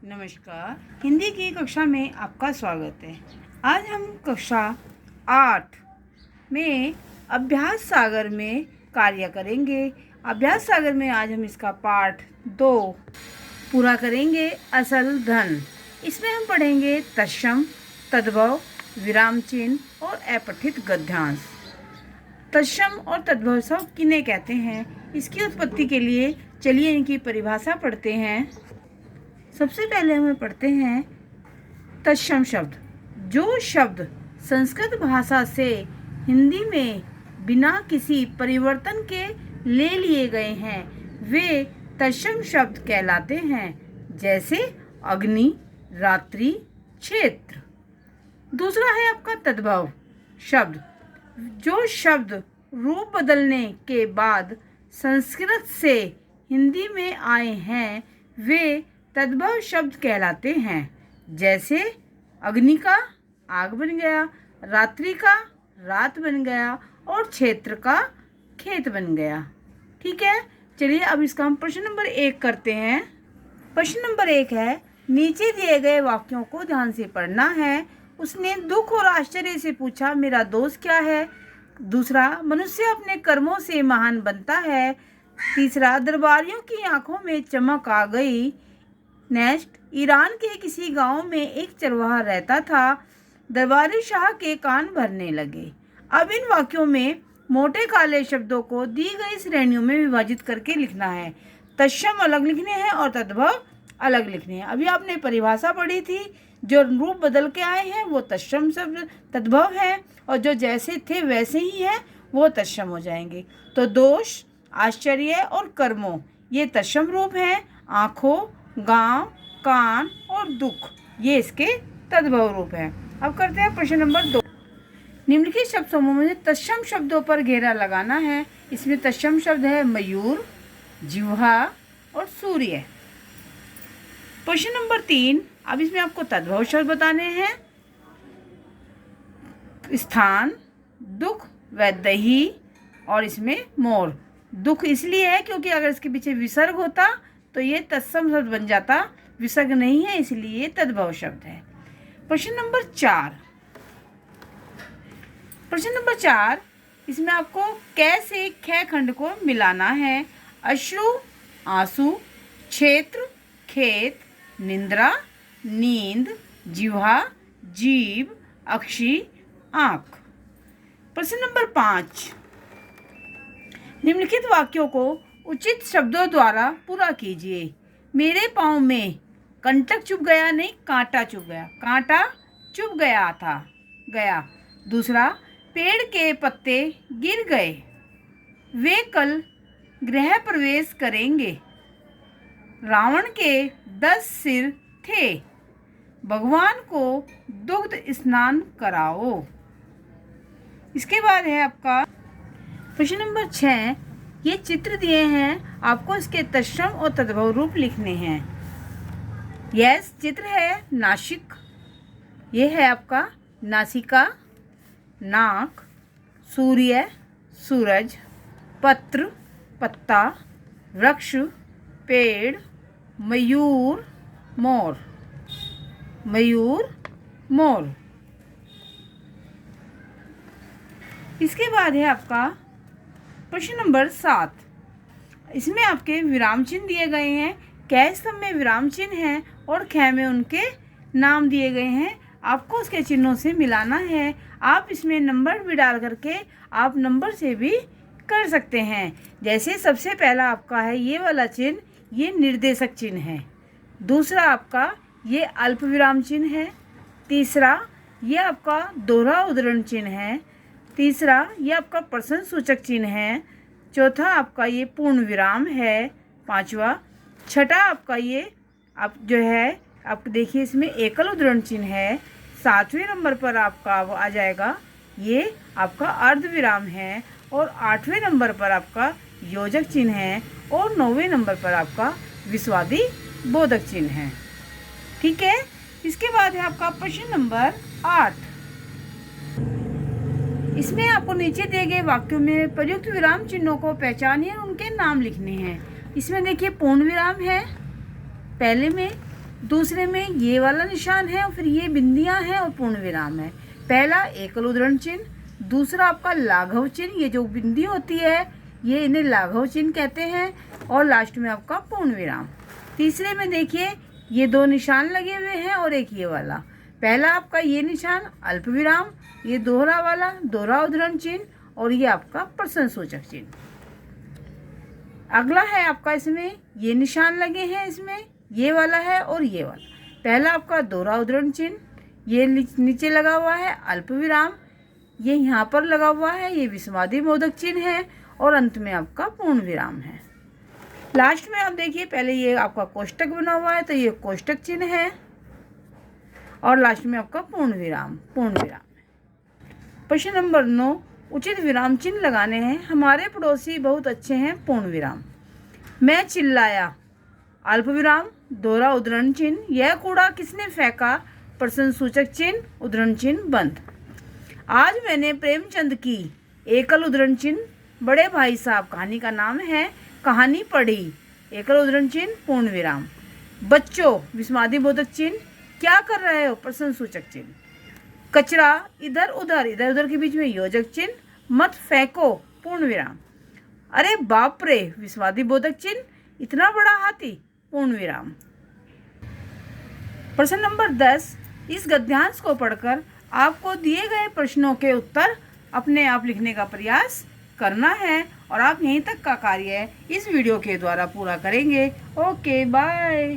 नमस्कार। हिंदी की कक्षा में आपका स्वागत है। आज हम कक्षा 8 में अभ्यास सागर में कार्य करेंगे। अभ्यास सागर में आज हम इसका पाठ 2 पूरा करेंगे, असल धन। इसमें हम पढ़ेंगे तत्सम, तद्भव, विराम चिन्ह और अपठित गद्यांश। तत्सम और तद्भव सब किन्हें कहते हैं, इसकी उत्पत्ति के लिए चलिए इनकी परिभाषा पढ़ते हैं। सबसे पहले हमें पढ़ते हैं तत्सम शब्द। जो शब्द संस्कृत भाषा से हिंदी में बिना किसी परिवर्तन के ले लिए गए हैं वे तत्सम शब्द कहलाते हैं, जैसे अग्नि, रात्रि, क्षेत्र। दूसरा है आपका तद्भव शब्द। जो शब्द रूप बदलने के बाद संस्कृत से हिंदी में आए हैं वे तद्भव शब्द कहलाते हैं, जैसे अग्नि का आग बन गया, रात्रि का रात बन गया और क्षेत्र का खेत बन गया। ठीक है, चलिए अब इसका हम प्रश्न नंबर 1 करते हैं। प्रश्न नंबर 1 है, नीचे दिए गए वाक्यों को ध्यान से पढ़ना है। उसने दुख और आश्चर्य से पूछा, मेरा दोष क्या है। दूसरा, मनुष्य अपने कर्मों से महान बनता है। तीसरा, दरबारियों की आंखों में चमक आ गई। नेक्स्ट, ईरान के किसी गांव में एक चरवाहा रहता था। दरबारी शाह के कान भरने लगे। अब इन वाक्यों में मोटे काले शब्दों को दी गई श्रेणियों में विभाजित करके लिखना है। तत्सम अलग लिखने हैं और तद्भव अलग लिखने हैं। अभी आपने परिभाषा पढ़ी थी, जो रूप बदल के आए हैं वो तत्सम शब्द तद्भव है और जो जैसे थे वैसे ही हैं वो तत्सम हो जाएंगे। तो दोष, आश्चर्य और कर्मों ये तत्सम रूप हैं। आँखों, गांव, कान और दुख ये इसके तद्भव रूप हैं। अब करते हैं प्रश्न नंबर 2। निम्नलिखित शब्द समूह में तत्सम शब्दों पर घेरा लगाना है। इसमें तत्सम शब्द है मयूर, जिह्वा और सूर्य। प्रश्न नंबर 3, अब इसमें आपको तद्भव शब्द बताने हैं। स्थान, दुख व दही और इसमें मोर। दुख इसलिए है क्योंकि अगर इसके पीछे विसर्ग होता तो ये तत्सम शब्द बन जाता, विसर्ग नहीं है इसलिए ये तद्भव शब्द है। प्रश्न नंबर 4। प्रश्न नंबर 4, इसमें आपको कै से ख खंड को मिलाना है। अश्रु, आंसू, क्षेत्र, खेत, निंद्रा, नींद, जिह्वा, जीभ, अक्षी, आँख। प्रश्न नंबर 5, निम्नलिखित वाक्यों को उचित शब्दों द्वारा पूरा कीजिए। मेरे पाँव में कंटक चुभ गया, नहीं कांटा चुभ गया, कांटा चुभ गया था, गया। दूसरा, पेड़ के पत्ते गिर गए, वे कल गृह प्रवेश करेंगे। रावण के 10 सिर थे, भगवान को दुग्ध स्नान कराओ। इसके बाद है आपका प्रश्न नंबर 6। ये चित्र दिए हैं, आपको इसके तत्सम और तद्भव रूप लिखने हैं। यस, चित्र है नासिक, ये है आपका नासिका, नाक, सूर्य, सूरज, पत्र, पत्ता, वृक्ष, पेड़, मयूर, मोर, मयूर, मोर। इसके बाद है आपका प्रश्न नंबर 7। इसमें आपके विराम चिन्ह दिए गए हैं। कै स्तंभ में विराम चिन्ह है और ख में उनके नाम दिए गए हैं। आपको उसके चिन्हों से मिलाना है। आप इसमें नंबर भी डाल करके आप नंबर से भी कर सकते हैं। जैसे सबसे पहला आपका है ये वाला चिन्ह, ये निर्देशक चिन्ह है। दूसरा आपका ये अल्प विराम चिन्ह है। तीसरा ये आपका दोहरा उद्धरण चिन्ह है। तीसरा ये आपका प्रश्न सूचक चिन्ह है। चौथा आपका ये पूर्ण विराम है। पांचवा, छठा आपका ये आप जो है आप देखिए इसमें एकल उद्धरण चिन्ह है। 7वें नंबर पर आपका आ जाएगा ये आपका अर्ध विराम है और 8वें नंबर पर आपका योजक चिन्ह है और 9वें नंबर पर आपका विस्वादी बोधक चिन्ह है। ठीक है, इसके बाद है आपका प्रश्न नंबर 8। इसमें आपको नीचे दिए गए वाक्यों में प्रयुक्त विराम चिन्हों को पहचानिए और उनके नाम लिखने हैं। इसमें देखिए पूर्ण विराम है पहले में, दूसरे में ये वाला निशान है और फिर ये बिंदियां हैं और पूर्ण विराम है। पहला एकल उद्धरण चिन्ह, दूसरा आपका लाघव चिन्ह, ये जो बिंदी होती है ये इन्हें लाघव चिन्ह कहते हैं, और लास्ट में आपका पूर्ण विराम। तीसरे में देखिए ये दो निशान लगे हुए हैं और एक ये वाला। पहला आपका ये निशान अल्प विराम, ये दोहरा वाला दोहरा उद्धरण चिन्ह, और ये आपका प्रश्नसूचक चिन्ह। अगला है आपका इसमें ये निशान लगे हैं, इसमें ये वाला है और ये वाला। पहला आपका दोहरा उद्धरण चिन्ह, ये नीचे लगा हुआ है अल्प विराम, ये यहाँ पर लगा हुआ है ये विस्मयादि बोधक चिन्ह है, और अंत में आपका पूर्ण विराम है। लास्ट में आप देखिए पहले ये आपका कोष्टक बना हुआ है तो ये कोष्टक चिन्ह है, और लास्ट में आपका पूर्ण विराम है। प्रश्न नंबर 9, उचित विराम चिन्ह लगाने हैं। हमारे पड़ोसी बहुत अच्छे हैं, पूर्ण विराम। मैं चिल्लाया, अल्प विराम दोहरा उद्धरण चिन्ह। यह कूड़ा किसने फेंका, प्रश्नसूचक चिन्ह उद्धरण चिन्ह बंद। आज मैंने प्रेमचंद की, एकल उद्धरण चिन्ह बड़े भाई साहब, कहानी का नाम है, कहानी पढ़ी, एकल उद्धरण चिन्ह पूर्ण विराम। बच्चों विस्मयादि बोधक चिन्ह, क्या कर रहे हो, प्रश्नसूचक चिन्ह। कचरा इधर उधर के बीच में योजक चिन्ह, मत फेंको पूर्ण विराम। अरे बाप रे विस्मयादि बोधक चिन्ह, इतना बड़ा हाथी पूर्ण विराम। प्रश्न नंबर 10, इस गद्यांश को पढ़कर आपको दिए गए प्रश्नों के उत्तर अपने आप लिखने का प्रयास करना है, और आप यहीं तक का कार्य इस वीडियो के द्वारा पूरा करेंगे। Okay bye.